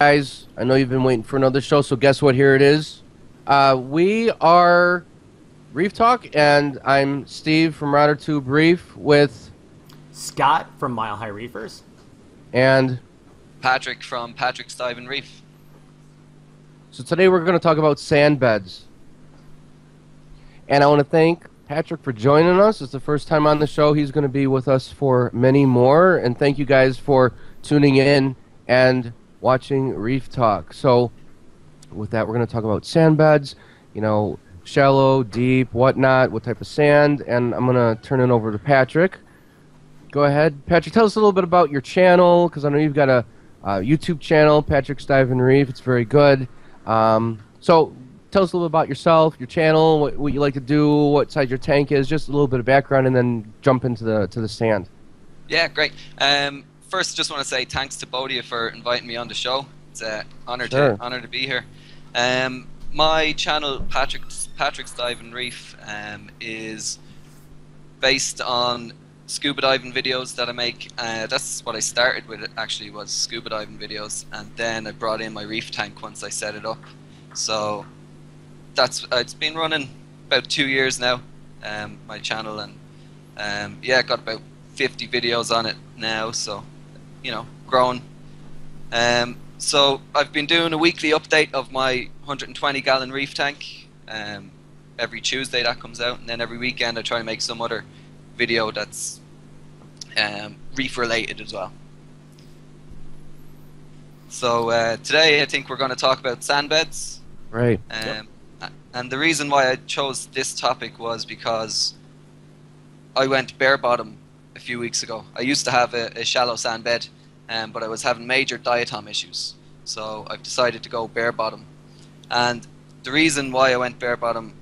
Guys, I know you've been waiting for another show, so guess what? Here it is. We are Reef Talk, and I'm Steve from Router Tube Reef with, Scott from Mile High Reefers. and Patrick from Patrick's Dive and Reef. so today we're going to talk about sand beds. And I want to thank Patrick for joining us. It's the first time on the show. He's going to be with us for many more. And thank you guys for tuning in and watching Reef Talk. So with that, we're going to talk about sand beds, shallow, deep, whatnot, what type of sand. And I'm going to turn it over to Patrick. Go ahead. Patrick, tell us a little bit about your channel, because I know you've got a YouTube channel, Patrick's Dive and Reef. It's very good. So tell us a little bit about yourself, your channel, what you like to do, what size your tank is, just a little bit of background, and then jump into the sand. Yeah, great. First, just want to say thanks to both of you for inviting me on the show. It's an honor to be here. My channel, Patrick's Dive and Reef, is based on scuba diving videos that I make. That's what I started with, actually, was scuba diving videos, and then I brought in my reef tank once I set it up. So that's it's been running about 2 years now, my channel, and yeah, got about 50 videos on it now, so growing. So I've been doing a weekly update of my 120-gallon reef tank. Every Tuesday that comes out, and then every weekend I try to make some other video that's reef related as well. So today I think we're going to talk about sand beds. Right. And the reason why I chose this topic was because I went bare bottom a few weeks ago. I used to have a shallow sand bed, but I was having major diatom issues. So I've decided to go bare bottom. And the reason why I went bare bottom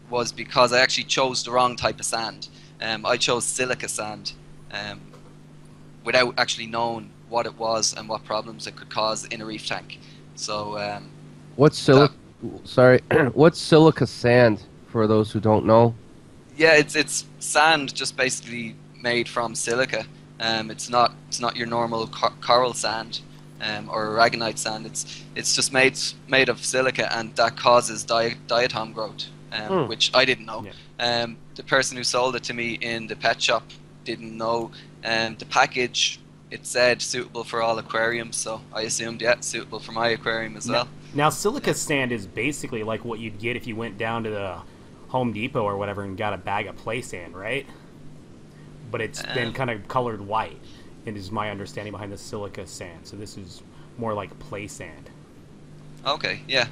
was because I actually chose the wrong type of sand. I chose silica sand without actually knowing what it was and what problems it could cause in a reef tank. So What's silica? Sorry, what's silica sand for those who don't know? yeah, it's sand just basically made from silica. It's not your normal coral sand or aragonite sand. It's just made of silica, and that causes diatom growth, which I didn't know. Yeah. The person who sold it to me in the pet shop didn't know. The package, it said suitable for all aquariums, so I assumed, yeah, suitable for my aquarium as well. Now, silica sand is basically like what you'd get if you went down to the Home Depot or whatever and got a bag of play sand, right? But it's then kind of colored white. It is my understanding behind the silica sand. So this is more like play sand. Okay, yeah.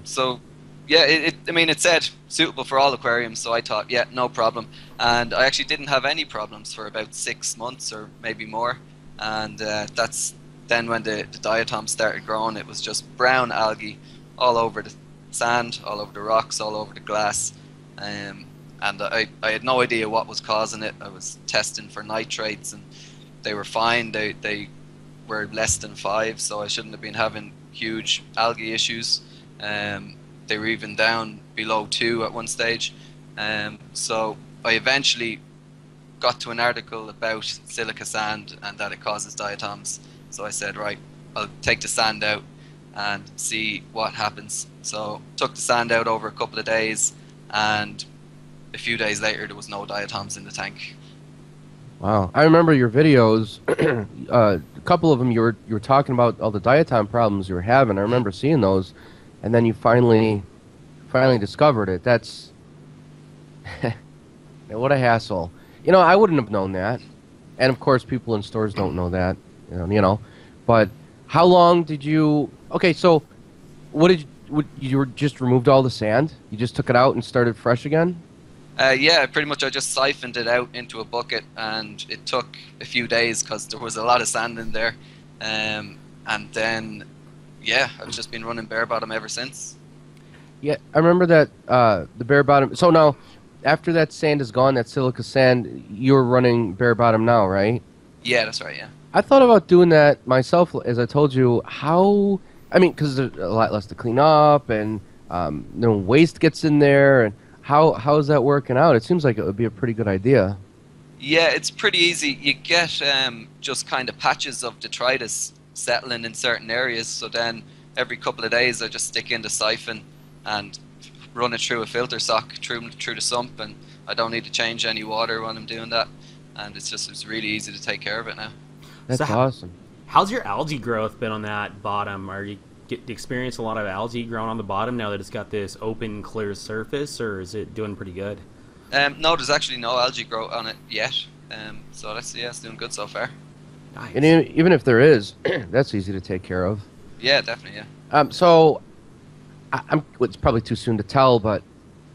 So, yeah, it said suitable for all aquariums, so I thought, yeah, no problem. And I actually didn't have any problems for about 6 months or maybe more. And that's then when the diatom started growing. It was just brown algae all over the sand, all over the rocks, all over the glass. And I had no idea what was causing it. I was testing for nitrates, and they were fine. They were less than 5, so I shouldn't have been having huge algae issues. They were even down below 2 at one stage. So I eventually got to an article about silica sand and that it causes diatoms. So I said, right, I'll take the sand out and see what happens. So took the sand out over a couple of days, and a few days later there was no diatoms in the tank. Wow, I remember your videos. A couple of them, you were talking about all the diatom problems you were having. I remember seeing those, and then you finally discovered it. That's what a hassle. I wouldn't have known that, and of course, people in stores don't know that. But how long did you? Okay, so you just removed all the sand? You just took it out and started fresh again? Yeah, pretty much I just siphoned it out into a bucket, and it took a few days because there was a lot of sand in there. And then, yeah, I've just been running bare bottom ever since. Yeah, I remember that, the bare bottom. So now, after that sand is gone, that silica sand, you're running bare bottom now, right? Yeah, that's right, yeah. I thought about doing that myself, as I told you. Because there's a lot less to clean up, and waste gets in there, and how is that working out? It seems like it would be a pretty good idea. Yeah, it's pretty easy. You get just kind of patches of detritus settling in certain areas. So then every couple of days I just stick in the siphon and run it through a filter sock through the sump, and I don't need to change any water when I'm doing that. And it's really easy to take care of it now. That's So awesome. how's your algae growth been on that bottom? Are you get to experience a lot of algae growing on the bottom now that it's got this open, clear surface, or is it doing pretty good? No, there's actually no algae growth on it yet. So it's doing good so far. Nice. And even if there is, that's easy to take care of. Yeah, definitely. Yeah. So it's probably too soon to tell, but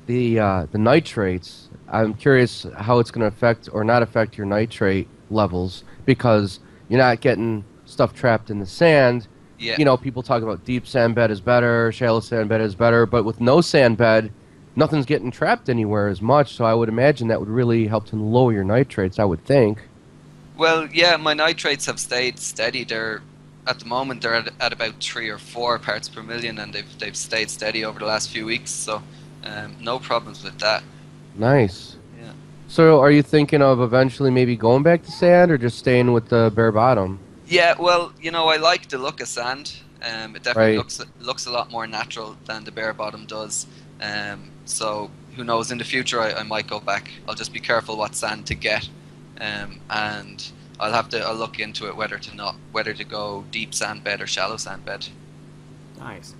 the nitrates, I'm curious how it's going to affect or not affect your nitrate levels, because you're not getting stuff trapped in the sand. Yeah. You know, people talk about deep sand bed is better, shallow sand bed is better, but with no sand bed, nothing's getting trapped anywhere as much, so I would imagine that would really help to lower your nitrates, I would think. Well, yeah, my nitrates have stayed steady. At the moment they're at about 3 or 4 parts per million, and they've stayed steady over the last few weeks. So no problems with that. Nice. Yeah. So are you thinking of eventually maybe going back to sand or just staying with the bare bottom? Yeah, well, I like the look of sand. It definitely Right. looks a lot more natural than the bare bottom does. So who knows? In the future, I might go back. I'll just be careful what sand to get, and I'll look into it whether to go deep sand bed or shallow sand bed. Nice.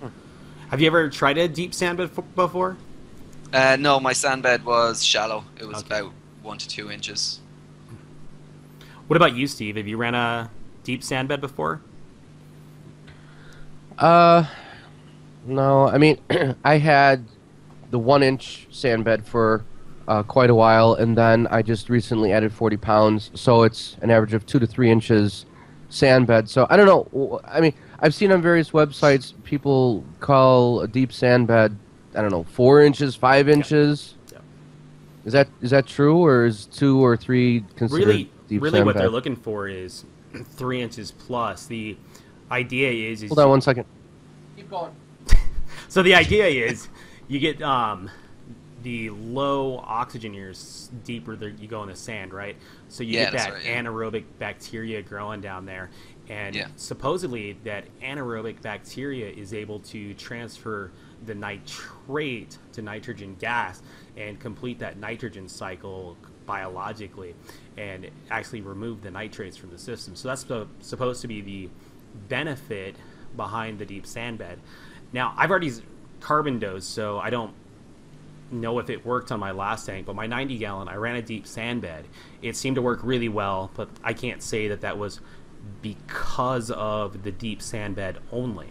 Have you ever tried a deep sand bed before? No, my sand bed was shallow. It was Okay. about 1 to 2 inches. What about you, Steve? Have you ran a deep sand bed before? No, I mean, I had the 1 inch sand bed for quite a while, and then I just recently added 40 pounds, so it's an average of 2 to 3 inches sand bed. So I don't know. I mean, I've seen on various websites people call a deep sand bed, I don't know, 4 inches, 5 inches. Yeah. Is that true, or is 2 or 3 considered deep Really sand what bed? they're looking for is 3 inches plus. The idea is Hold on 1 second. Keep going. so the idea is you get the low oxygen years deeper you go in the sand, right? So you get that's that right, yeah. anaerobic bacteria growing down there, and Yeah. supposedly that anaerobic bacteria is able to transfer the nitrate to nitrogen gas and complete that nitrogen cycle biologically and actually remove the nitrates from the system. So that's supposed to be the benefit behind the deep sand bed. Now, I've already carbon dosed, so I don't know if it worked on my last tank, but my 90 gallon, I ran a deep sand bed. It seemed to work really well, but I can't say that was because of the deep sand bed only.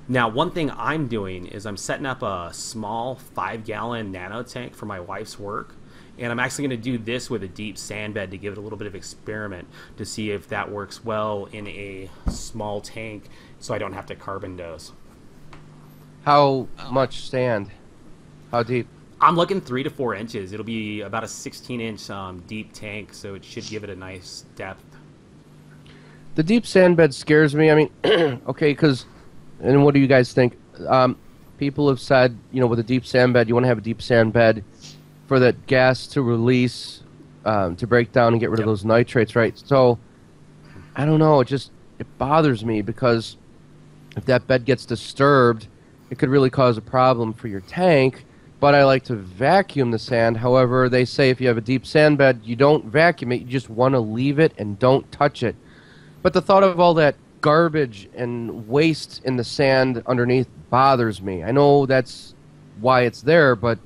Now, one thing I'm doing is I'm setting up a small 5-gallon nano tank for my wife's work, and I'm actually going to do this with a deep sand bed to give it a little bit of experiment to see if that works well in a small tank so I don't have to carbon dose. How much sand? How deep? I'm looking 3 to 4 inches. It'll be about a 16-inch deep tank, so it should give it a nice depth. The deep sand bed scares me. I mean, okay, and what do you guys think? People have said, with a deep sand bed, you want to have a deep sand bed for that gas to release, to break down and get rid of those nitrates, right? So, I don't know. It bothers me because if that bed gets disturbed, it could really cause a problem for your tank. But I like to vacuum the sand. However, they say if you have a deep sand bed, you don't vacuum it. You just want to leave it and don't touch it. But the thought of all that garbage and waste in the sand underneath bothers me. I know that's why it's there, but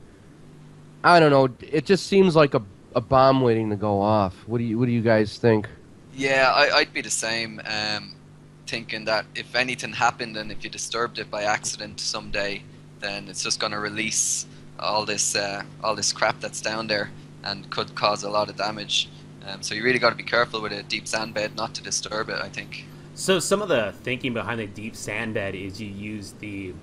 I don't know. It just seems like a bomb waiting to go off. What do you guys think? Yeah, I'd be the same. Thinking that if anything happened and if you disturbed it by accident someday, then it's just going to release all this crap that's down there and could cause a lot of damage. So you really got to be careful with a deep sand bed not to disturb it, I think. So some of the thinking behind the deep sand bed is you use the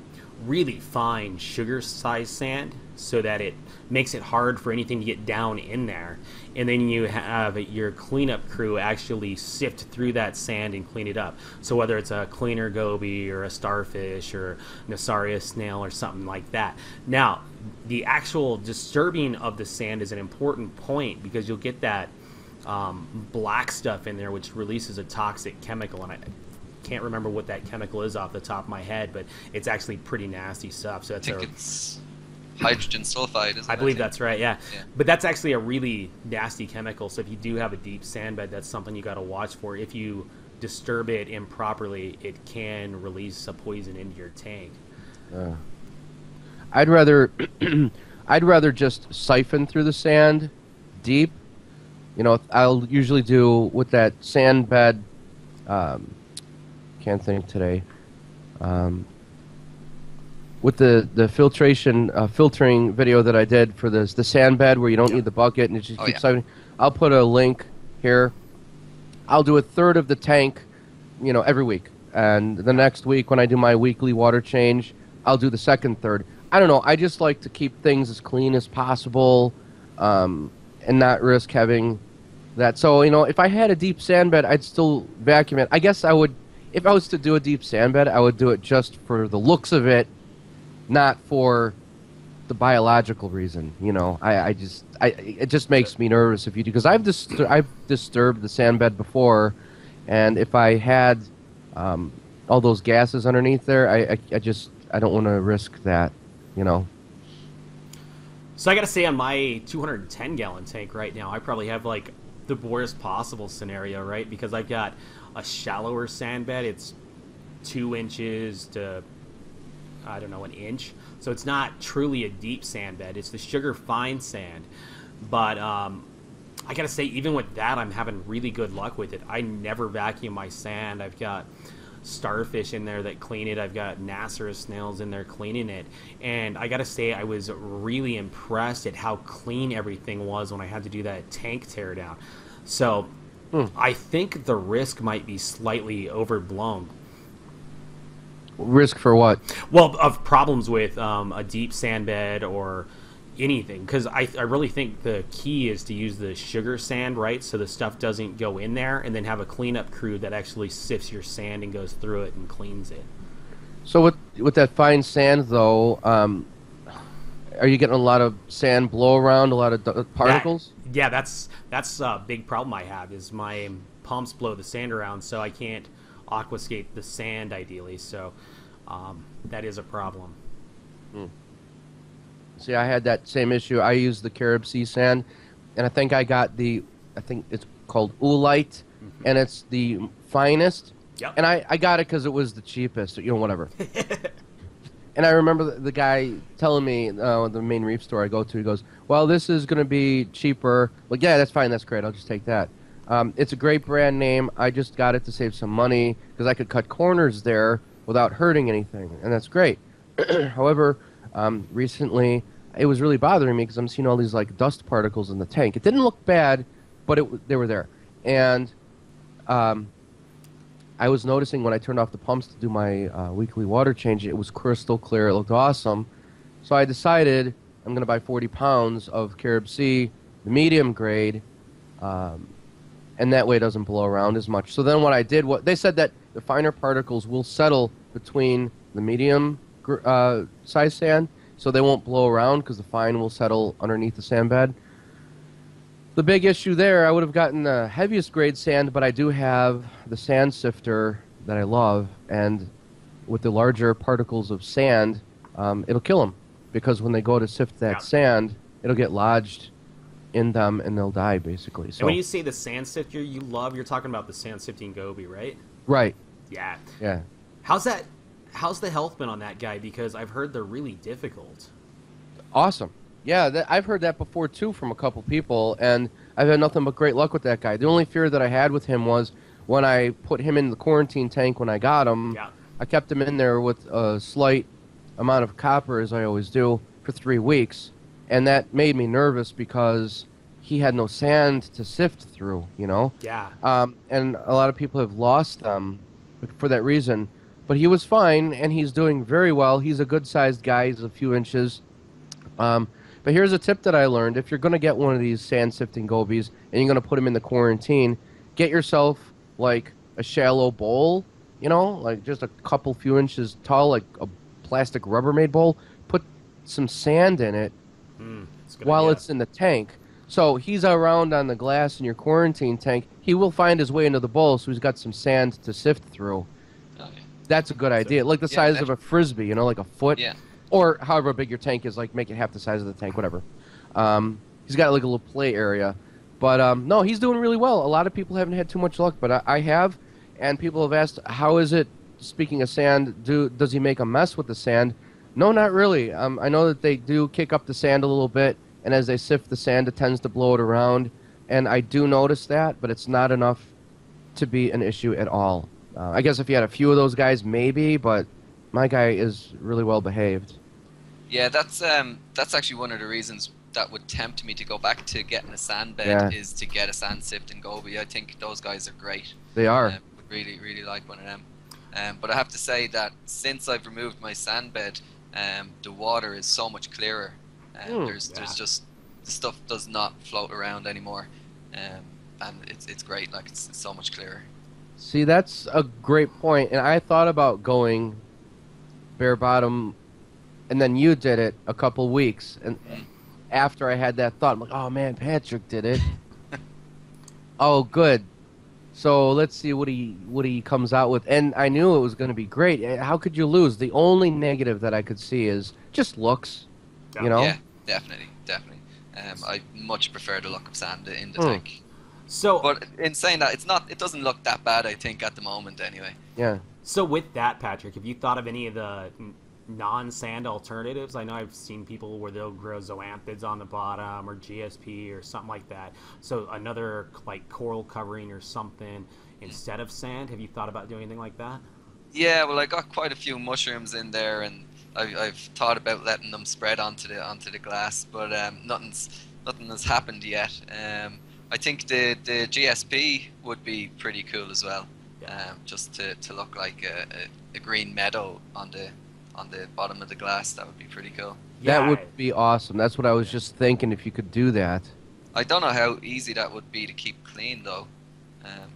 really fine sugar-sized sand so that it makes it hard for anything to get down in there. And then you have your cleanup crew actually sift through that sand and clean it up. So whether it's a cleaner goby or a starfish or Nassarius snail or something like that. Now, the actual disturbing of the sand is an important point because you'll get that black stuff in there which releases a toxic chemical. And can't remember what that chemical is off the top of my head, but it's actually pretty nasty stuff. So I that's think it's hydrogen sulfide, isn't it? I believe that's right, yeah. Yeah. But that's actually a really nasty chemical. So if you do have a deep sand bed, that's something you got to watch for. If you disturb it improperly, it can release a poison into your tank. I'd rather I'd rather just siphon through the sand deep. You know, I'll usually do with that sand bed. Can't think today. With the filtering video that I did for the sand bed where you don't need the bucket and it just keeps siphoning. I'll put a link here. I'll do a third of the tank, you know, every week, and the next week when I do my weekly water change, I'll do the second third. I don't know. I just like to keep things as clean as possible, and not risk having that. So, you know, if I had a deep sand bed, I'd still vacuum it. I guess I would, if I was to do a deep sand bed, I would do it just for the looks of it, not for the biological reason. You know, it just makes me nervous if you do, because I've disturbed the sand bed before, and if I had all those gases underneath there, I don't want to risk that. You know. So I got to say, on my 210-gallon tank right now, I probably have like the worst possible scenario, right? Because I've got a shallower sand bed. It's 2 inches to, I don't know, an inch. So it's not truly a deep sand bed. It's the sugar fine sand. But I got to say, even with that, I'm having really good luck with it. I never vacuum my sand. I've got starfish in there that clean it. I've got Nasser snails in there cleaning it. And I got to say, I was really impressed at how clean everything was when I had to do that tank teardown. So I think the risk might be slightly overblown. Risk for what? Well, of problems with a deep sand bed or anything, because I really think the key is to use the sugar sand, right, so the stuff doesn't go in there, and then have a cleanup crew that actually sifts your sand and goes through it and cleans it. So with that fine sand, though, are you getting a lot of sand blow around, a lot of particles? That's a big problem I have, is my pumps blow the sand around, so I can't aquascape the sand ideally, so that is a problem. See, I had that same issue. I used the Carib Sea sand, and I think I got I think it's called Oolite, and it's the finest. Yep. And I got it because it was the cheapest, you know, whatever. And I remember the guy telling me, the main reef store I go to, he goes, well, this is going to be cheaper. Like, yeah, that's fine, that's great, I'll just take that. It's a great brand name. I just got it to save some money because I could cut corners there without hurting anything, and that's great. However, recently it was really bothering me because I'm seeing all these like dust particles in the tank. It didn't look bad, but they were there. And I was noticing when I turned off the pumps to do my weekly water change, it was crystal clear. It looked awesome. So I decided I'm going to buy 40 pounds of Carib Sea, the medium grade, and that way it doesn't blow around as much. So then what I did, they said that the finer particles will settle between the medium size sand, so they won't blow around because the fine will settle underneath the sand bed. The big issue there, I would have gotten the heaviest grade sand, but I do have the sand sifter that I love, and with the larger particles of sand, it'll kill them, because when they go to sift that sand, it'll get lodged in them and they'll die, basically. So and when you say the sand sifter you love, you're talking about the sand sifting Goby, right? Right. Yeah. Yeah. How's the health been on that guy? Because I've heard they're really difficult. Awesome. Yeah, I've heard that before too from a couple people, and I've had nothing but great luck with that guy. The only fear that I had with him was when I put him in the quarantine tank when I got him, I kept him in there with a slight amount of copper, as I always do, for 3 weeks, and that made me nervous because he had no sand to sift through, you know? Yeah. And a lot of people have lost them for that reason. But he was fine, and he's doing very well. He's a good-sized guy. He's a few inches. But here's a tip that I learned. If you're going to get one of these sand-sifting gobies and you're going to put him in the quarantine, get yourself, like, a shallow bowl, you know, like just a few inches tall, like a plastic Rubbermaid bowl. Put some sand in it while it's in the tank. So he's around on the glass in your quarantine tank. He will find his way into the bowl, so he's got some sand to sift through. That's a good idea. Like the Yeah, size of a frisbee, you know, like a foot, Yeah. or however big your tank is. Like make it half the size of the tank, whatever. He's got like a little play area, but no, he's doing really well. A lot of people haven't had too much luck, but I have, and people have asked, how is it? Speaking of sand, does he make a mess with the sand? No, not really. I know that they do kick up the sand a little bit, and as they sift the sand, it tends to blow it around, and I do notice that, but it's not enough to be an issue at all. I guess if you had a few of those guys, maybe, but my guy is really well behaved. Yeah, that's actually one of the reasons that would tempt me to go back to getting a sand bed Yeah. is to get a sand sift and goby. I think those guys are great. They are. Would really, really like one of them. But I have to say that since I've removed my sand bed, the water is so much clearer. There's just the stuff does not float around anymore, and it's great. Like it's so much clearer. See, that's a great point, and I thought about going bare bottom, and then you did it a couple weeks, and after I had that thought, I'm like, oh man, Patrick did it. Oh, good. So let's see what he comes out with, and I knew it was going to be great. How could you lose? The only negative that I could see is just looks, you know? Yeah, definitely. I much prefer the look of sand in the tank. So, but in saying that, it doesn't look that bad. I think at the moment, anyway. Yeah. So with that, Patrick, have you thought of any of the non-sand alternatives? I know I've seen people where they'll grow zoanthids on the bottom or GSP or something like that. So another like coral covering or something instead of sand. Have you thought about doing anything like that? Yeah, well, I got quite a few mushrooms in there, and I've thought about letting them spread onto the glass, but nothing has happened yet. I think the GSP would be pretty cool as well, just to look like a green meadow on the bottom of the glass. That would be pretty cool. Yeah. That would be awesome. That's what I was just thinking, if you could do that. I don't know how easy that would be to keep clean though,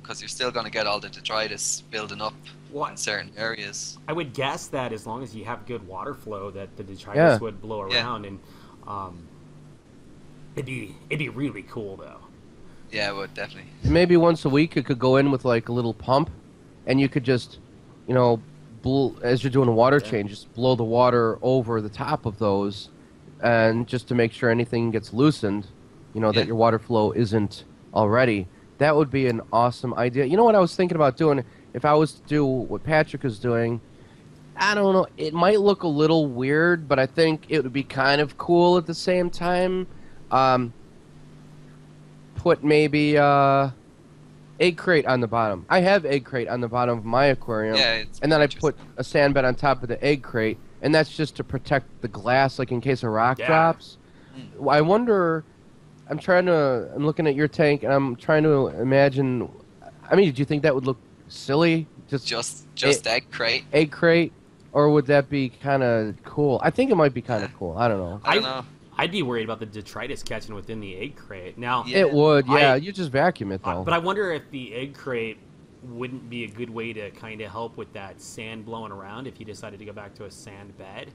because you're still going to get all the detritus building up in certain areas. I would guess that as long as you have good water flow, that the detritus would blow around, and it'd be really cool though. Yeah, it would definitely. Maybe once a week you could go in with like a little pump, and you could just, you know, as you're doing a water change, just blow the water over the top of those, and just to make sure anything gets loosened, you know, that your water flow isn't already. That would be an awesome idea. You know what I was thinking about doing? If I was to do what Patrick is doing, I don't know, it might look a little weird, but I think it would be kind of cool at the same time. Put maybe egg crate on the bottom. I have egg crate on the bottom of my aquarium, and then I put a sand bed on top of the egg crate, and that's just to protect the glass, like in case a rock drops. I wonder. I'm looking at your tank, and I'm trying to imagine. I mean, do you think that would look silly? Just egg crate. Egg crate, or would that be kind of cool? I think it might be kind of cool. I don't know. I don't know. I'd be worried about the detritus catching within the egg crate. Now it would, yeah. You just vacuum it though. But I wonder if the egg crate wouldn't be a good way to kind of help with that sand blowing around if you decided to go back to a sand bed.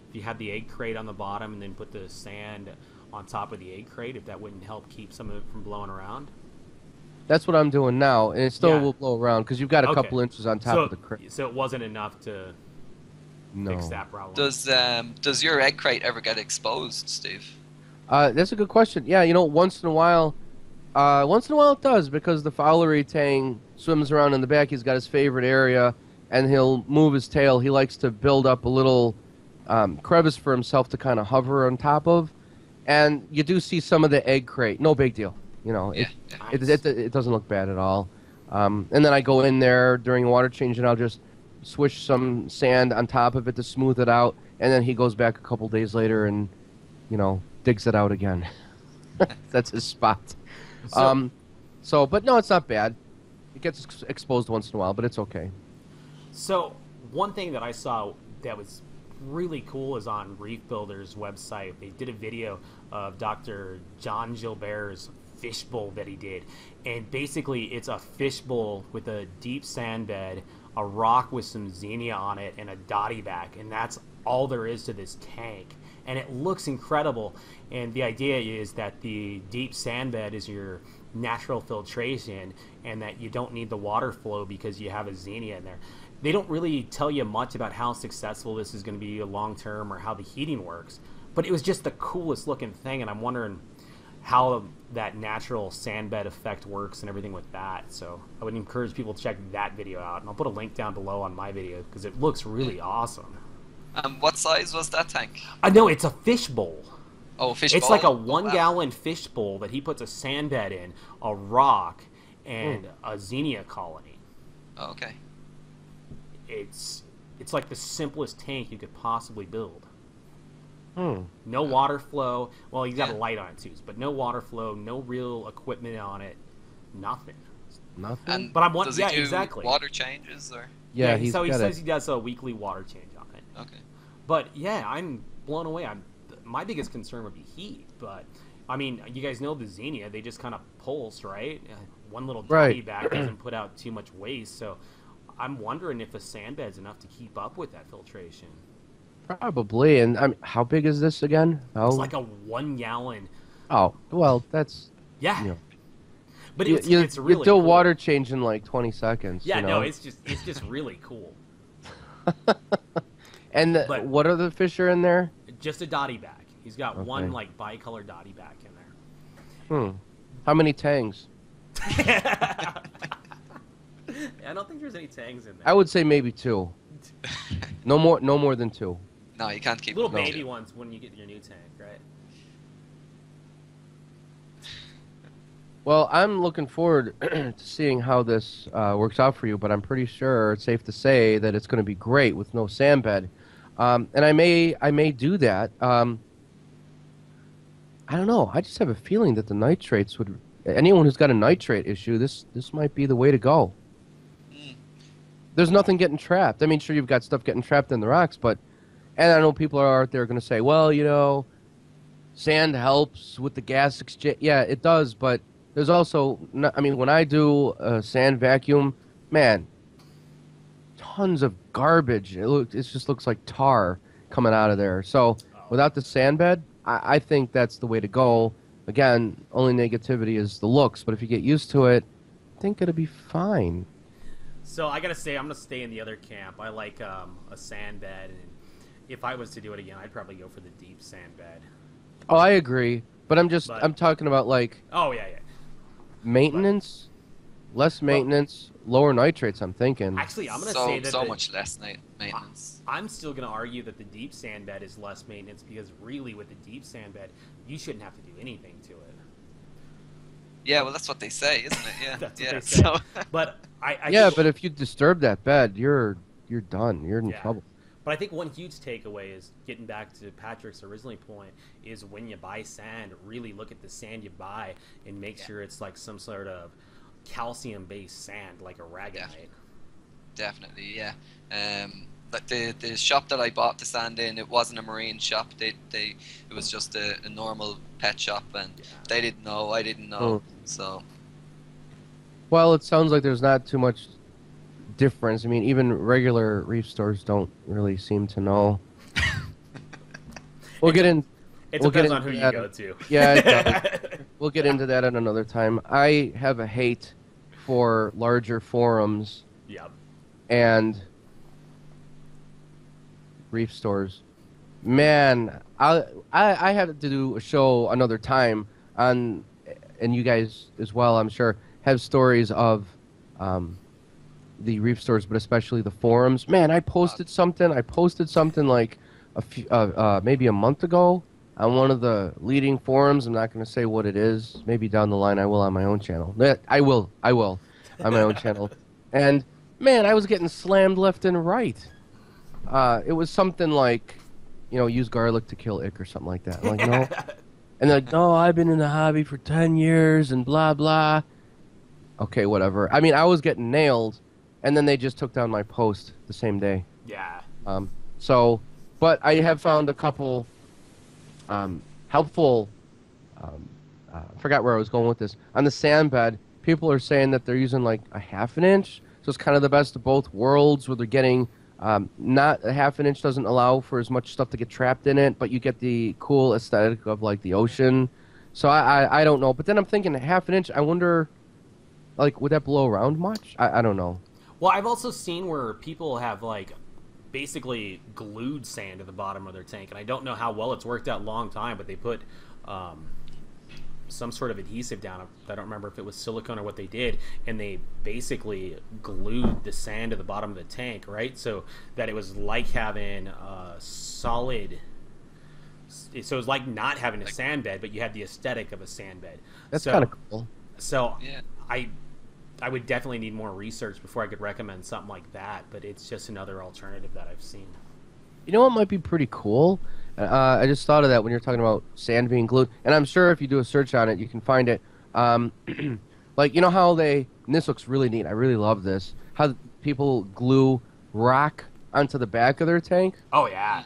If you had the egg crate on the bottom and then put the sand on top of the egg crate, if that wouldn't help keep some of it from blowing around. That's what I'm doing now, and it still will blow around because you've got a couple inches on top of the crate. So it wasn't enough to fix that problem. Does your egg crate ever get exposed, Steve? That's a good question. Yeah, you know, once in a while it does, because the Fowlery tang swims around in the back. He's got his favorite area, and he'll move his tail. He likes to build up a little crevice for himself to kind of hover on top of, and you do see some of the egg crate. No big deal, you know. It doesn't look bad at all. And then I go in there during a water change, and I'll just swish some sand on top of it to smooth it out, and then he goes back a couple days later and, you know, digs it out again. That's his spot. But no, it's not bad. It gets exposed once in a while, but it's okay. So one thing that I saw that was really cool is on Reef Builder's website. They did a video of Dr. John Gilbert's fishbowl that he did, and basically it's a fishbowl with a deep sand bed, a rock with some xenia on it, and a dotty back, and that's all there is to this tank. And it looks incredible. And the idea is that the deep sand bed is your natural filtration, and that you don't need the water flow because you have a xenia in there. they don't really tell you much about how successful this is going to be long term or how the heating works. But it was just the coolest looking thing, and I'm wondering how that natural sand bed effect works and everything with that. So I would encourage people to check that video out, and I'll put a link down below on my video because it looks really awesome. What size was that tank? I know it's a fish bowl. Oh, a fish It's bowl? like a Oh, wow. 1-gallon fish bowl that he puts a sand bed in, a rock, and a xenia colony. Oh, okay. It's like the simplest tank you could possibly build. Hmm. No water flow. Well, he's got a Yeah. light on it too, but no water flow, no real equipment on it, nothing. Nothing. And But does he yeah, do exactly. water changes or? Yeah, he's so he got says it. he does a weekly water change on it. Okay. But yeah, I'm blown away. My biggest concern would be heat, but I mean, you guys know the Xenia, they just kind of pulse, right? One little Right. dotty back doesn't put out too much waste, so I'm wondering if a sand bed's enough to keep up with that filtration. Probably. And I mean, how big is this again? How? It's like a 1-gallon. Oh, well, that's Yeah. you know, But you, it's really you do cool. water change in like 20 seconds. Yeah, you know? no, it's just really cool. And but- what other fish are in there? Just a dotty back. He's got Okay. one like bicolor dotty back in there. How many tangs? I don't think there's any tangs in there. I would say maybe 2. No more than 2. No, you can't keep Little them. baby ones when you get your new tank, right? Well, I'm looking forward to seeing how this works out for you, but I'm pretty sure it's safe to say that it's going to be great with no sand bed. And I may do that. I don't know. I just have a feeling that the nitrates would. Anyone who's got a nitrate issue, this might be the way to go. There's nothing getting trapped. I mean, sure, you've got stuff getting trapped in the rocks, but, and I know people are out there going to say, well, you know, sand helps with the gas exchange. Yeah, it does, but there's also, I mean, when I do a sand vacuum, man, tons of garbage. It just looks like tar coming out of there. So without the sand bed, I think that's the way to go. Again, only negativity is the looks, but if you get used to it, I think it'll be fine. So I gotta say, I'm gonna stay in the other camp. I like a sand bed, and if I was to do it again, I'd probably go for the deep sand bed. Oh, I agree, but I'm But- I'm talking about like Oh yeah. maintenance, less maintenance, lower nitrates. I'm thinking. Actually, I'm gonna say that so the- much less maintenance. I'm still gonna argue that the deep sand bed is less maintenance because really, with the deep sand bed, you shouldn't have to do anything to it. Yeah, well, that's what they say, isn't it? Yeah, That's what yeah. they say. So, But I Yeah, think, but if you disturb that bed, you're done. You're in Yeah. trouble. But I think one huge takeaway is getting back to Patrick's originally point is when you buy sand, really look at the sand you buy and make sure it's like some sort of calcium-based sand, like a ragonite. definitely, yeah. Like the shop that I bought the sand in, it wasn't a marine shop. It was just a normal pet shop, and they didn't know. I didn't know. So Well, it sounds like there's not too much difference. I mean, even regular reef stores don't really seem to know. We'll get in. It We'll get depends on who into you that. go to. Yeah, it does. We'll get into that at another time. I have a hate for larger forums Yep. and reef stores. Man, I have to do a show another time on, and you guys as well, I'm sure, have stories of the reef stores, but especially the forums. Man, I posted something like maybe a month ago on one of the leading forums. I'm not going to say what it is. Maybe down the line I will on my own channel. I will on my own channel. And man, I was getting slammed left and right. It was something like, use garlic to kill ick or something like that. I'm like, no. And they're like, no, I've been in the hobby for 10 years and blah, blah. Okay, whatever. I mean, I was getting nailed, and then they just took down my post the same day. Yeah. But I have found a couple helpful, I forgot where I was going with this. On the sand bed, people are saying that they're using like a 1/2 inch. So it's kind of the best of both worlds where they're getting, not a 1/2 inch doesn't allow for as much stuff to get trapped in it, but you get the cool aesthetic of like the ocean. So I don't know. But then I'm thinking a 1/2 inch, I wonder, like, would that blow around much? I don't know. Well, I've also seen where people have like basically glued sand to the bottom of their tank, and I don't know how well it's worked out long time, but they put um, some sort of adhesive down. I don't remember if it was silicone or what they did, and they basically glued the sand to the bottom of the tank, right? So that it was like having a solid. So it was like not having a sand bed, but you had the aesthetic of a sand bed. That's kind of cool. So Yeah. I would definitely need more research before I could recommend something like that, but it's just another alternative that I've seen. You know what might be pretty cool? I just thought of that when you're talking about sand being glued, and I'm sure if you do a search on it, you can find it. Like, you know how and this looks really neat. I really love this. How people glue rock onto the back of their tank. Oh yeah.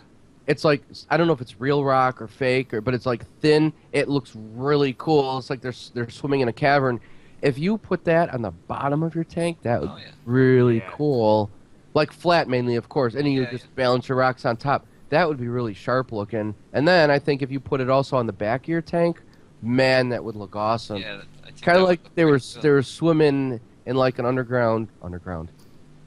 It's like, I don't know if it's real rock or fake, but it's like thin. It looks really cool. It's like they're swimming in a cavern. If you put that on the bottom of your tank, that would be really cool. Like flat mainly, of course, and you just balance your rocks on top. That would be really sharp looking. And then I think if you put it also on the back of your tank, man, that would look awesome. Yeah, I think Kind of like they were cool. swimming in like an underground,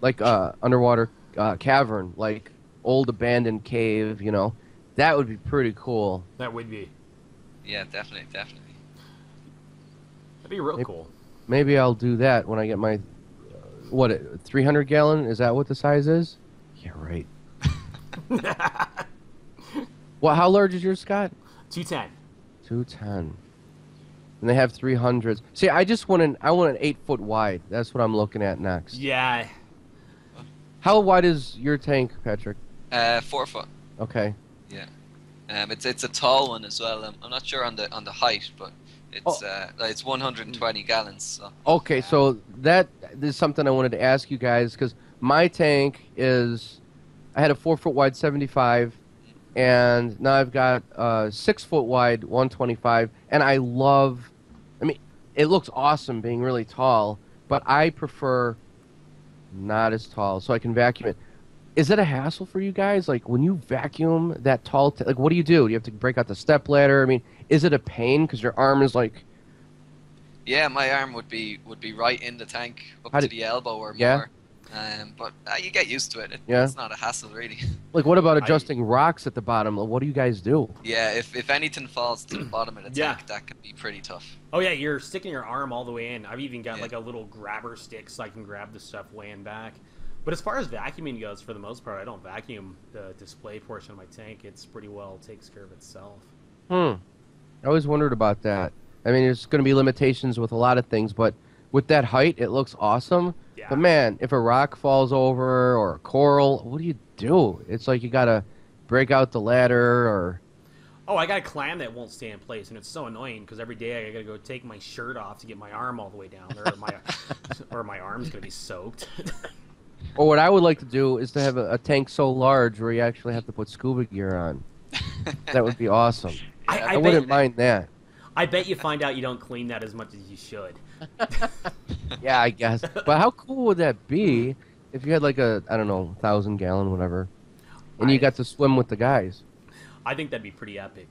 like underwater cavern, like old abandoned cave. You know, that would be pretty cool. That would be. Yeah, definitely. That'd be real cool. Maybe I'll do that when I get my 300 gallon. Is that what the size is? Yeah, right. Well, how large is yours, Scott? 210. 210. And they have 300s. See, I want an 8-foot wide. That's what I'm looking at next. Yeah. How wide is your tank, Patrick? 4 foot. Okay. Yeah. It's a tall one as well. I'm not sure on the height, but it's 120 gallons. So. Okay, so that is something I wanted to ask you guys, because my tank I had a 4-foot wide 75, and now I've got a 6-foot wide 125, and I mean, it looks awesome being really tall, but I prefer not as tall, so I can vacuum it. Is it a hassle for you guys? Like, when you vacuum that tall, like, what do? Do you have to break out the step ladder? I mean, is it a pain because your arm is like... Yeah, my arm would be right in the tank up to the elbow or more. But you get used to it. It's not a hassle, really. Like, what about adjusting rocks at the bottom? What do you guys do? Yeah, if anything falls to the bottom of the tank, that can be pretty tough. Oh, yeah, you're sticking your arm all the way in. I've even got, like, a little grabber stick so I can grab the stuff laying back. But as far as vacuuming goes, for the most part, I don't vacuum the display portion of my tank. It's pretty well takes care of itself. I always wondered about that. I mean, there's going to be limitations with a lot of things, but with that height, it looks awesome. Yeah. But man, if a rock falls over or a coral, what do you do? It's like you got to break out the ladder or... Oh, I got a clam that won't stay in place, and it's so annoying because every day I got to go take my shirt off to get my arm all the way down, or my arm's going to be soaked. Or what I would like to do is to have a tank so large where you actually have to put scuba gear on. That would be awesome. I wouldn't mind that. I bet you find out you don't clean that as much as you should. Yeah, I guess. But how cool would that be if you had like a, I don't know, 1,000 gallon, whatever, and you got to swim with the guys? I think that'd be pretty epic.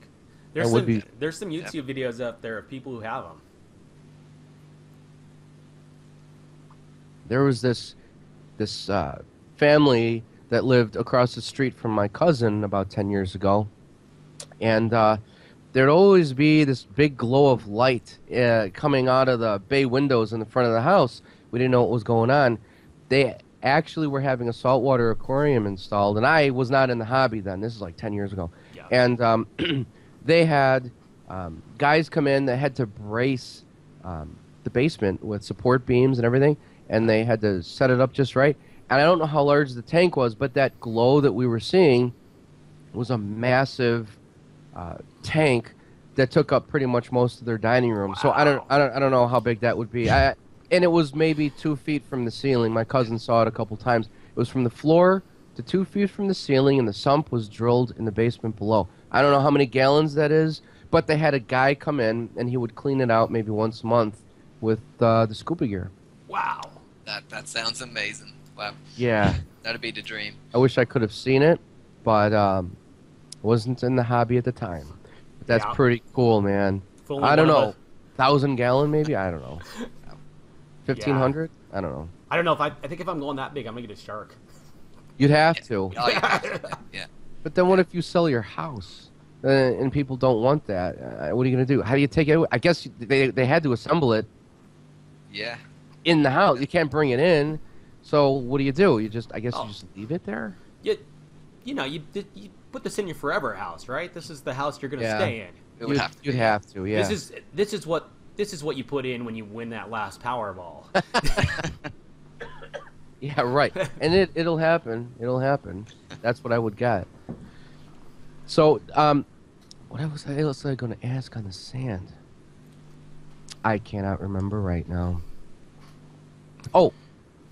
There's some YouTube videos up there of people who have them. There was this family that lived across the street from my cousin about 10 years ago, and there'd always be this big glow of light coming out of the bay windows in the front of the house. We didn't know what was going on. They actually were having a saltwater aquarium installed, and I was not in the hobby then. This is like 10 years ago. Yeah. And they had guys come in that had to brace the basement with support beams and everything, and they had to set it up just right. And I don't know how large the tank was, but that glow that we were seeing was a massive tank that took up pretty much most of their dining room. Wow. So I don't know how big that would be. And it was maybe 2 feet from the ceiling. My cousin saw it a couple times. It was from the floor to 2 feet from the ceiling, and the sump was drilled in the basement below. I don't know how many gallons that is, but they had a guy come in, and he would clean it out maybe once a month with the scuba gear. Wow. That sounds amazing. Wow. Yeah. That'd be the dream. I wish I could have seen it, but wasn't in the hobby at the time. But that's pretty cool, man. I don't know. 1,000 gallon maybe? I don't know. 1,500? I don't know. I don't know if I think if I'm going that big, I'm gonna get a shark. You'd have to. Oh, you have to, yeah. But then what if you sell your house and people don't want that? What are you going to do? How do you take it? I guess they had to assemble it Yeah. in the house. You can't bring it in. So what do? You just I guess Oh. you just leave it there? You put this in your forever house, right? This is the house you're gonna Yeah. stay in. It would have to. You'd have to, yeah. This is what you put in when you win that last Powerball. Yeah, right. And it'll happen. It'll happen. That's what I would get. So, what else was I going to ask on the sand? I cannot remember right now. Oh,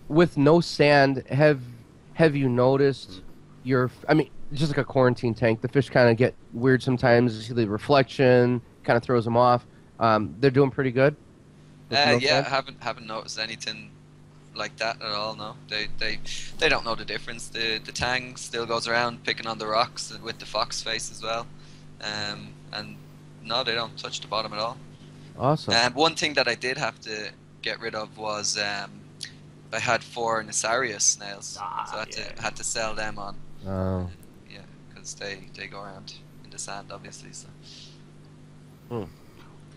with no sand, have you noticed I mean, just like a quarantine tank, the fish kind of get weird sometimes. You see the reflection kind of throws them off. They're doing pretty good. with no Yeah, sand? haven't noticed anything like that at all. No, they don't know the difference. The tang still goes around picking on the rocks with the fox face as well, and no, they don't touch the bottom at all. Awesome. One thing that I did have to get rid of was I had 4 Nasarius snails, so I had to sell them on. Oh. Yeah, because they go around in the sand, obviously. So.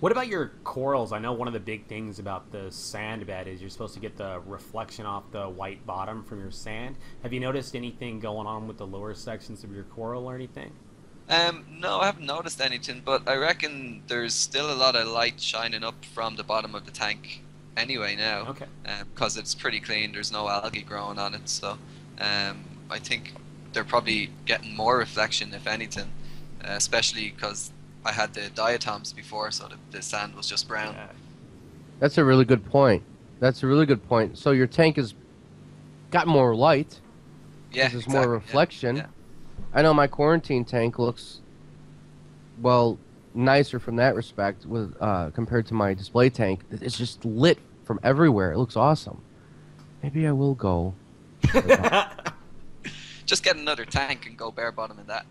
What about your corals? I know one of the big things about the sand bed is you're supposed to get the reflection off the white bottom from your sand. Have you noticed anything going on with the lower sections of your coral or anything? No, I haven't noticed anything, but I reckon there's still a lot of light shining up from the bottom of the tank anyway now. Okay. Because it's pretty clean, there's no algae growing on it, so I think they're probably getting more reflection, if anything, especially because I had the diatoms before, so the sand was just brown. That's a really good point. So your tank has got more light. Yeah, There's exactly. more reflection. Yeah. I know my quarantine tank looks, well, nicer from that respect with compared to my display tank. It's just lit from everywhere. It looks awesome. Maybe I will go. Just get another tank and go bare bottom in that.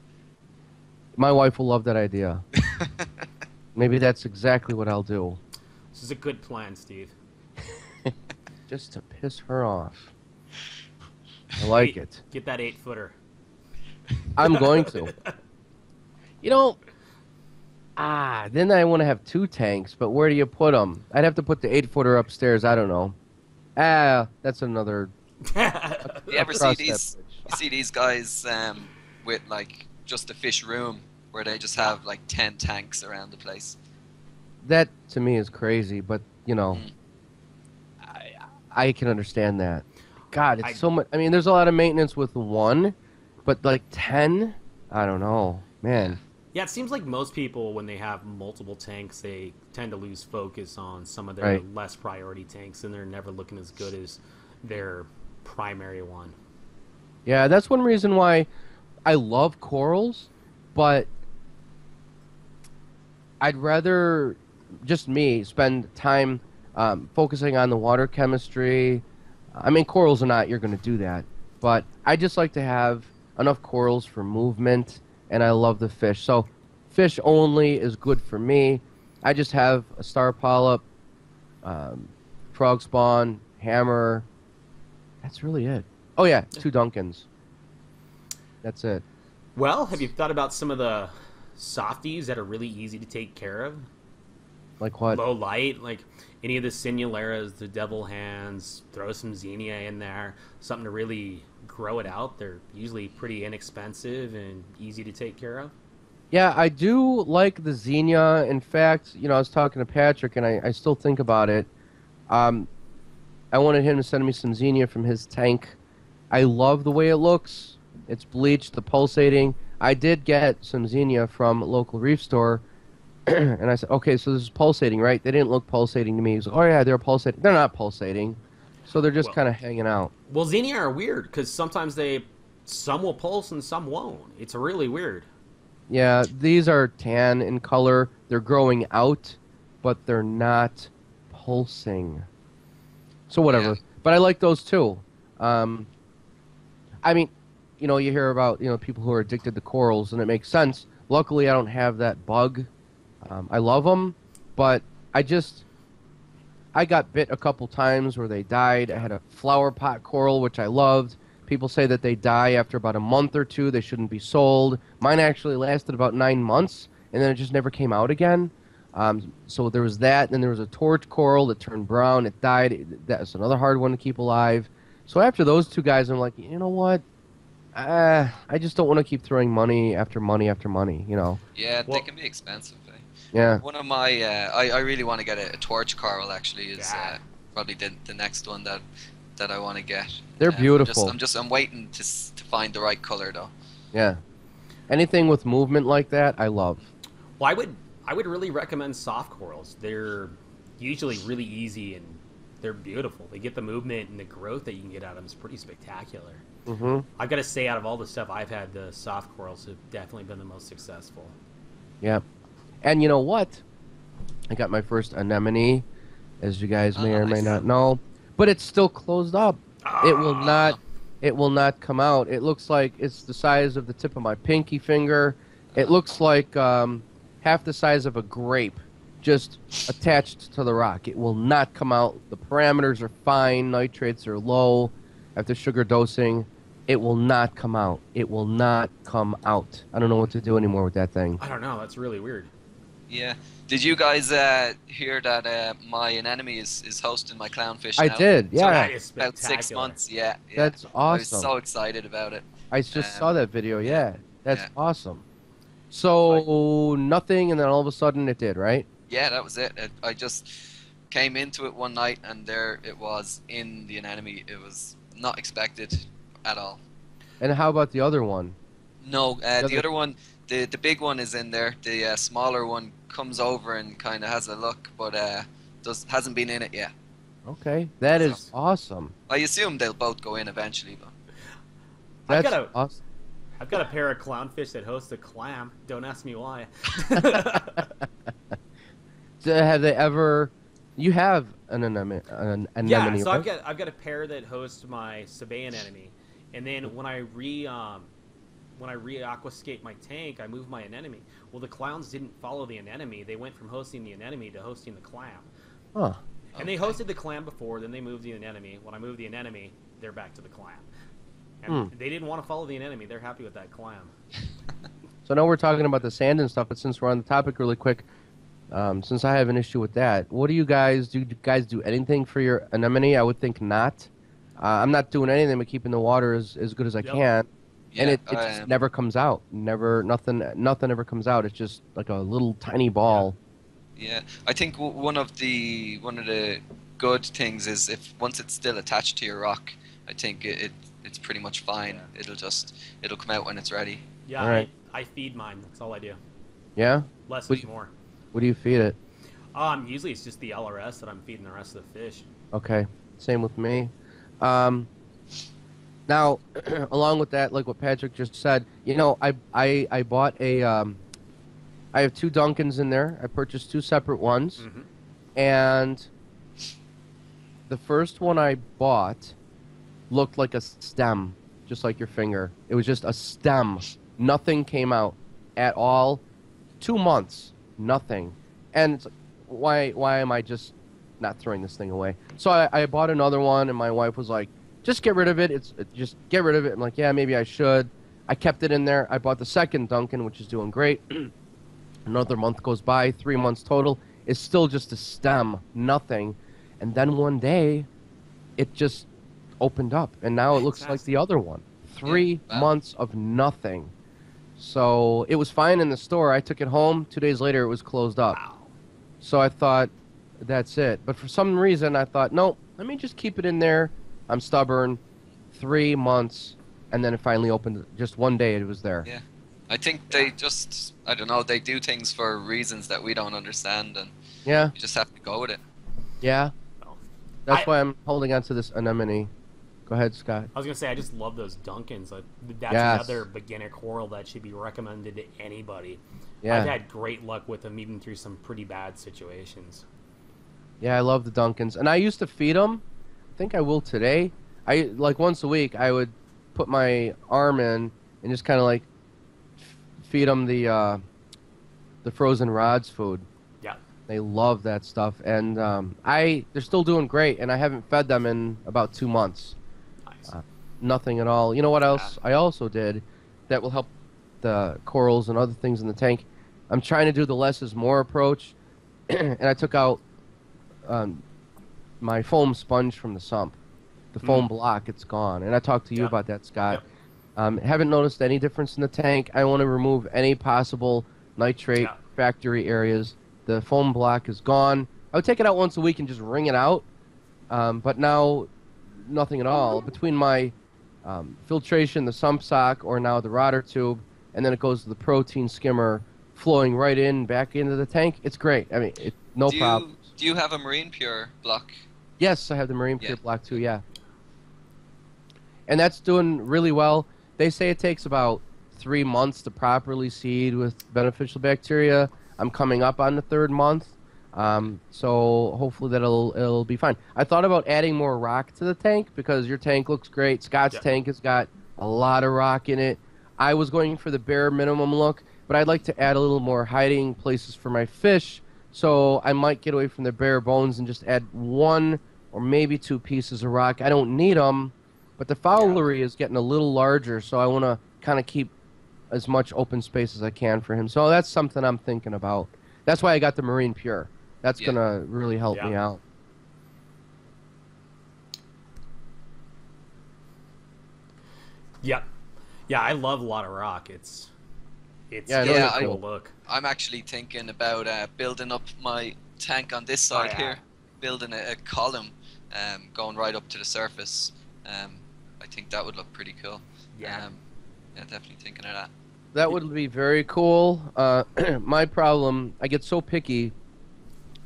My wife will love that idea. Maybe that's exactly what I'll do. This is a good plan, Steve. Just to piss her off. I like it. Get that 8-footer. I'm going to. You know, then I want to have 2 tanks, but where do you put them? I'd have to put the 8-footer upstairs. I don't know. That's another. You ever see these? You see these guys with like just a fish room where they just have like 10 tanks around the place. That to me is crazy, but you know, I can understand that. God, it's so much. I mean, there's a lot of maintenance with 1, but like 10, I don't know, man. Yeah, it seems like most people, when they have multiple tanks, they tend to lose focus on some of their less priority tanks, and they're never looking as good as their primary one. Yeah, that's one reason why I love corals, but I'd rather just spend time focusing on the water chemistry. I mean, corals or not, you're going to do that. But I just like to have enough corals for movement, and I love the fish. So fish only is good for me. I just have a star polyp, frog spawn, hammer. That's really it. Oh, yeah, 2 Duncans. That's it. Well, have you thought about some of the softies that are really easy to take care of? Like what? Low light, like any of the Sinularas, the devil hands, throw some Xenia in there, something to really grow it out. They're usually pretty inexpensive and easy to take care of. Yeah, I do like the Xenia. In fact, I was talking to Patrick, and I still think about it. I wanted him to send me some Xenia from his tank. I love the way it looks. It's bleached, the pulsating. I did get some Xenia from a local reef store, and I said, okay, so this is pulsating, right? They didn't look pulsating to me. He was like, oh, yeah, they're pulsating. They're not pulsating, so they're just kind of hanging out. Well, Xenia are weird, because sometimes some will pulse and some won't. It's really weird. Yeah, these are tan in color. They're growing out, but they're not pulsing. So whatever. Yeah. But I like those too. I mean, you hear about people who are addicted to corals, and it makes sense. Luckily, I don't have that bug. I love them, but I got bit a couple times where they died. I had a flower pot coral, which I loved. People say that they die after about a month or two. They shouldn't be sold. Mine actually lasted about 9 months, and then it just never came out again. So there was that. Then there was a torch coral that turned brown. It died. That's another hard one to keep alive. So after those two guys, I'm like, you know what? I just don't want to keep throwing money after money after money, you know. Yeah, Well, they can be expensive. Eh? Yeah. One of my, I really want to get a torch coral. Actually, is Yeah. probably the next one that I want to get. They're beautiful. I'm waiting to find the right color though. Yeah. Anything with movement like that, I love. Well, I would really recommend soft corals. They're usually really easy and they're beautiful. They get the movement and the growth that you can get out of them is pretty spectacular. Mm-hmm. I've got to say, out of all the stuff I've had, the soft corals have definitely been the most successful. Yeah. And you know what? I got my first anemone, as you guys may or may nice. not know, but it's still closed up. It will not. It will not come out. It looks like it's the size of the tip of my pinky finger. It looks like half the size of a grape, just attached to the rock. It will not come out. The parameters are fine. Nitrates are low. After sugar dosing, it will not come out. It will not come out. I don't know what to do anymore with that thing. I don't know. That's really weird. Yeah. Did you guys hear that my anemone is hosting my clownfish I now? did, So yeah. that is About spectacular. 6 months. Yeah. That's I was awesome. so excited about it. I just Um, saw that video, yeah. That's yeah. awesome. So, nothing, and then all of a sudden it did, right? Yeah, that was it. I just came into it one night and there it was in the anemone. It was not expected at all. And how about the other one? No, the other- other one, the big one is in there. The smaller one comes over and kind of has a look, but hasn't been in it yet. Okay, that is awesome. I assume they'll both go in eventually, but That's got a- awesome. I've got a pair of clownfish that host a clam. Don't ask me why. Have they ever... You have an anemone, Yeah, so right? I've got a pair that host my Sabaean anemone, and then when I aquascape my tank, I move my anemone. Well, the clowns didn't follow the anemone; they went from hosting the anemone to hosting the clam. Huh. And they hosted the clam before, then they moved the anemone. When I moved the anemone, they're back to the clam. And they didn't want to follow the anemone; they're happy with that clam. So now we're talking about the sand and stuff, but since we're on the topic really quick, since I have an issue with that, what do you guys do? Do you guys do anything for your anemone? I would think not. I'm not doing anything but keeping the water as good as I Yep. can. And yeah, it just never comes out. Nothing ever comes out. It's just like a little tiny ball. yeah. I think one of the good things is if once it's still attached to your rock, I think it's pretty much fine. Yeah. It'll come out when it's ready. Yeah, All right. I feed mine. That's all I do. Yeah? Less What is do you- more. What do you feed it? Usually it's just the LRS that I'm feeding the rest of the fish. Okay. Same with me. Now, along with that, like what Patrick just said, you know, I bought a I have 2 Duncans in there. I purchased 2 separate ones. Mm-hmm. And the first one I bought looked like a stem, just like your finger. It was just a stem. Nothing came out at all. 2 months, nothing. And it's like, why am I just not throwing this thing away? So I bought another one, and my wife was like, just get rid of it. Just get rid of it. I'm like, yeah, maybe I should. I kept it in there. I bought the second Duncan, which is doing great. Another month goes by, 3 months total. It's still just a stem, nothing. And then one day, it just opened up, and now it looks like the other one. 3 Yeah, wow. months of nothing. So it was fine in the store. I took it home. 2 days later, it was closed up. Wow. So I thought, that's it. But for some reason, I thought, no, let me just keep it in there. I'm stubborn. 3 months, and then it finally opened. Just one day, it was there. Yeah. I think they just, I don't know, they do things for reasons that we don't understand, and Yeah, you just have to go with it. yeah. Oh. That's why I'm holding on to this anemone. Go ahead, Scott. I was gonna say I just love those Duncans. That's Yes. another beginner coral that should be recommended to anybody. Yeah. I've had great luck with them, even through some pretty bad situations. Yeah, I love the Duncans. And I used to feed them. I think I will today. Like once a week, I would put my arm in and just kind of like feed them the frozen rods food. Yeah. They love that stuff, and they're still doing great, and I haven't fed them in about 2 months. Nice. Uh, Nothing at all. You know what Yeah. else I also did that will help the corals and other things in the tank? I'm trying to do the less is more approach, and I took out um, my foam sponge from the sump. The foam block, it's gone. And I talked to you Yep. about that, Scott. Yep. Haven't noticed any difference in the tank. I want to remove any possible nitrate Yeah. factory areas. The foam block is gone. I would take it out once a week and just wring it out. But now, nothing at all. Between my filtration, the sump sock, or now the rotor tube, and then it goes to the protein skimmer, flowing right in, back into the tank. It's great. I mean, no problem. Do you have a Marine Pure block? Yes, I have the Marine Pure Yeah. block too, yeah. And that's doing really well. They say it takes about 3 months to properly seed with beneficial bacteria. I'm coming up on the 3rd month, so hopefully it'll be fine. I thought about adding more rock to the tank because your tank looks great. Scott's Yep. tank has got a lot of rock in it. I was going for the bare minimum look, but I'd like to add a little more hiding places for my fish, so I might get away from the bare bones and just add 1 or maybe 2 pieces of rock. I don't need them. But the fowlery is getting a little larger, so I want to kind of keep as much open space as I can for him. So that's something I'm thinking about. That's why I got the Marine Pure. That's Yeah. going to really help me out. Yep. Yeah, I love a lot of rock. It's Yeah, really yeah, a I- cool look. I'm actually thinking about building up my tank on this side yeah. here, building a column going right up to the surface. I think that would look pretty cool. Yeah. Yeah, definitely thinking of that. That would be very cool. My problem, I get so picky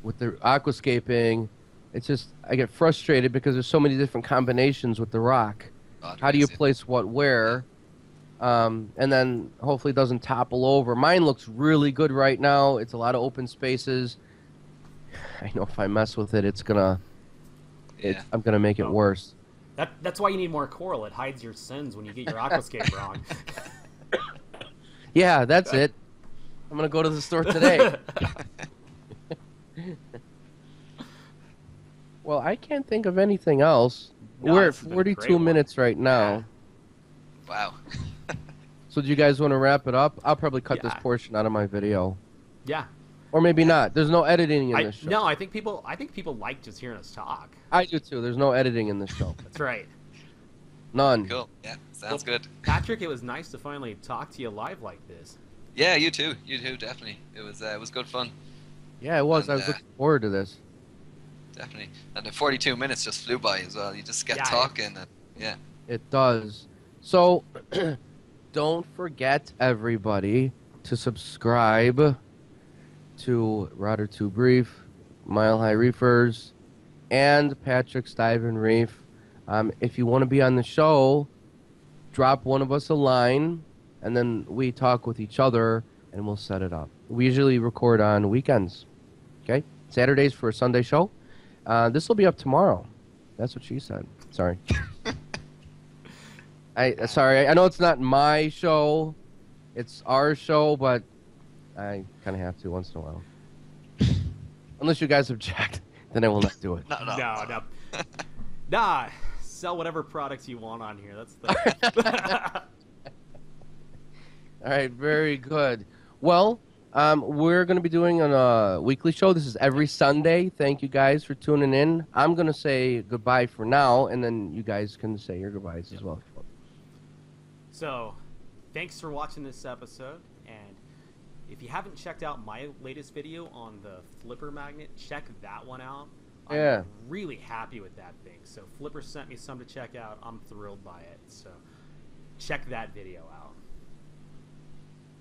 with the aquascaping. It's just, I get frustrated because there's so many different combinations with the rock. Oh, How do you crazy. place what where? And then hopefully it doesn't topple over. Mine looks really good right now. It's a lot of open spaces. I know if I mess with it, Yeah. I'm gonna make it Oh. worse. That's why you need more coral. It hides your sins when you get your aquascape wrong. Yeah, that's it. I'm gonna go to the store today. Well, I can't think of anything else. No, We're at this has been a great 42 one. minutes right now. Wow. So do you guys want to wrap it up? I'll probably cut this Yeah. portion out of my video. Yeah. Or maybe not. There's no editing in I this show. no, I think people like just hearing us talk. I do too. There's no editing in this show. That's right. None. Cool. Yeah, sounds good. Patrick, it was nice to finally talk to you live like this. Yeah, you too. You too, definitely. It was good fun, Yeah, it was. I was And, looking forward to this. definitely. And the 42 minutes just flew by as well. You just get Yeah, talking, and yeah. It does. So, don't forget, everybody, to subscribe to Rotter 2 Brief, Mile High Reefers, and Patrick's Dive and Reef. If you want to be on the show, drop one of us a line, and then we talk with each other, and we'll set it up. We usually record on weekends. Okay? Saturdays for a Sunday show. This will be up tomorrow. That's what she said. Sorry. Sorry. I know it's not my show. It's our show, but I kind of have to once in a while. Unless you guys object, then I will not do it. No. Nah, sell whatever products you want on here. That's the All right, very good. Well, we're going to be doing a weekly show. This is every Sunday. Thank you guys for tuning in. I'm going to say goodbye for now, and then you guys can say your goodbyes as well. So, thanks for watching this episode, and if you haven't checked out my latest video on the flipper magnet, check that one out. Yeah. I'm really happy with that thing. So Flipper sent me some to check out. I'm thrilled by it. So check that video out.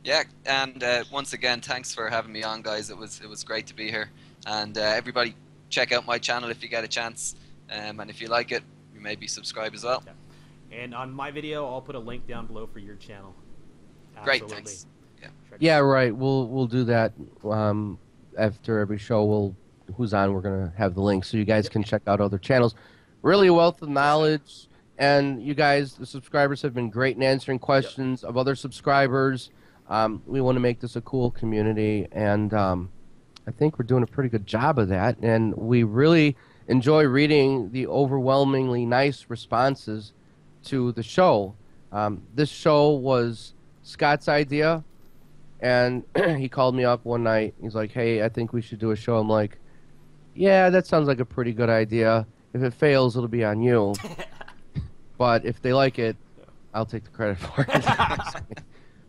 Yeah, and once again, thanks for having me on, guys. It was great to be here. And everybody, check out my channel if you get a chance. And if you like it, you maybe subscribe as well. Yeah. And on my video, I'll put a link down below for your channel. Great, Absolutely. thanks. Yeah. Yeah, right. We'll do that after every show. Who's on? We're gonna have the link so you guys can check out other channels. Really a wealth of knowledge, and you guys, the subscribers, have been great in answering questions of other subscribers. We want to make this a cool community, and I think we're doing a pretty good job of that, and we really enjoy reading the overwhelmingly nice responses to the show. This show was Scott's idea, and he called me up one night. He's like, "Hey, I think we should do a show." I'm like, "Yeah, that sounds like a pretty good idea. If it fails, it'll be on you. But if they like it, I'll take the credit for it."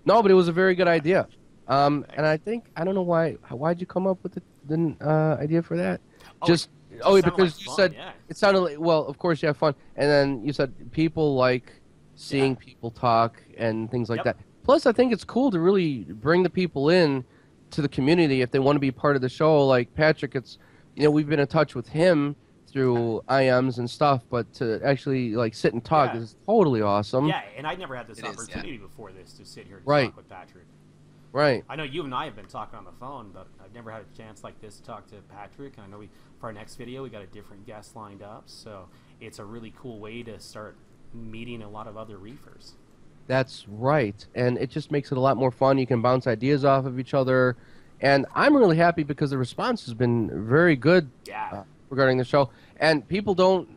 No, but it was a very good idea. And I think I don't know why'd you come up with the idea for that? Oh, Just it oh, sounded because like you fun, said yeah. it sounded like, well, of course you have fun, and then you said people like seeing Yeah. people talk and things like Yep. that. Plus, I think it's cool to really bring the people in to the community if they want to be part of the show. Like Patrick, it's we've been in touch with him through IMs and stuff, but to actually like sit and talk Yeah. is totally awesome. Yeah, and I never had this It is, opportunity before this to sit here and Right. talk with Patrick. Right. I know you and I have been talking on the phone, but I've never had a chance like this to talk to Patrick. And I know for our next video, we got a different guest lined up. So it's a really cool way to start meeting a lot of other reefers. That's right. And it just makes it a lot more fun. You can bounce ideas off of each other. And I'm really happy because the response has been very good Yeah. regarding the show. And people don't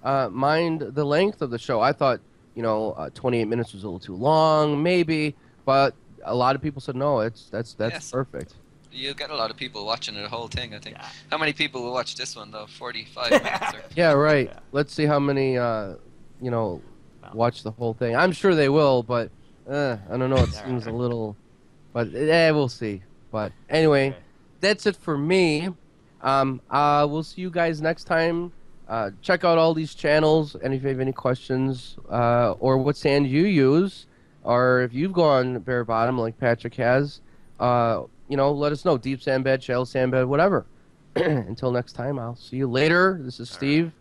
mind the length of the show. I thought, 28 minutes was a little too long, maybe. But a lot of people said, no, that's Yes. perfect. You get a lot of people watching the whole thing, I think. Yeah. How many people will watch this one, though? 45 minutes? Or... Yeah, right. Yeah. Let's see how many, watch the whole thing. I'm sure they will, but I don't know. It seems a little... But, we'll see. But anyway... Okay. That's it for me. We'll see you guys next time. Check out all these channels, and if you have any questions or what sand you use, or if you've gone bare bottom like Patrick has, let us know. Deep sand bed, shallow sand bed, whatever. Until next time, I'll see you later. This is Steve.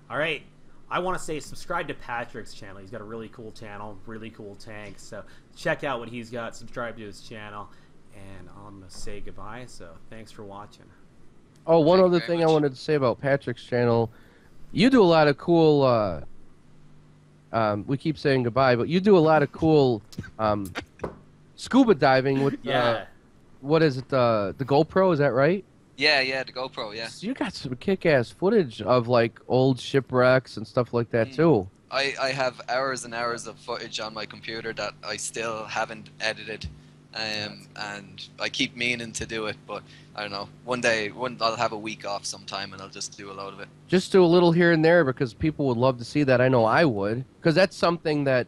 All right. I want to say subscribe to Patrick's channel. He's got a really cool channel, really cool tanks. So check out what he's got. Subscribe to his channel. And I'm going to say goodbye. So thanks for watching. Oh, one Thank you other very thing I much. wanted to say about Patrick's channel. You do a lot of cool... we keep saying goodbye, but you do a lot of cool scuba diving with... Yeah. what is it? The GoPro, is that right? Yeah, the GoPro, yeah. So you got some kick-ass footage of like old shipwrecks and stuff like that too. I have hours and hours of footage on my computer that I still haven't edited. And I keep meaning to do it, but I don't know. One day, I'll have a week off sometime, and I'll just do a load of it. Just do a little here and there because people would love to see that. I know I would, because that's something that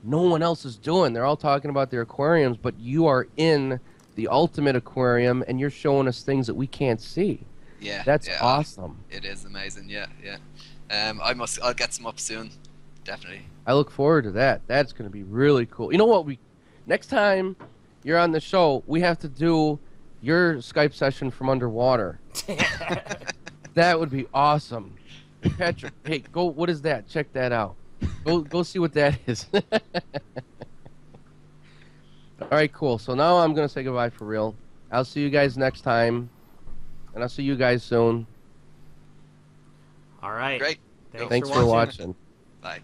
no one else is doing. They're all talking about their aquariums, but you are in the ultimate aquarium, and you're showing us things that we can't see. Yeah, That's yeah, awesome. It is amazing. Yeah. I'll get some up soon, definitely. I look forward to that. That's going to be really cool. You know what? Next time you're on the show, we have to do your Skype session from underwater. That would be awesome. Patrick, hey, go. What is that? Check that out. Go see what that is. All right, cool. So now I'm gonna say goodbye for real. I'll see you guys next time, and I'll see you guys soon. All right. Great. Thanks Thanks for watching. Bye.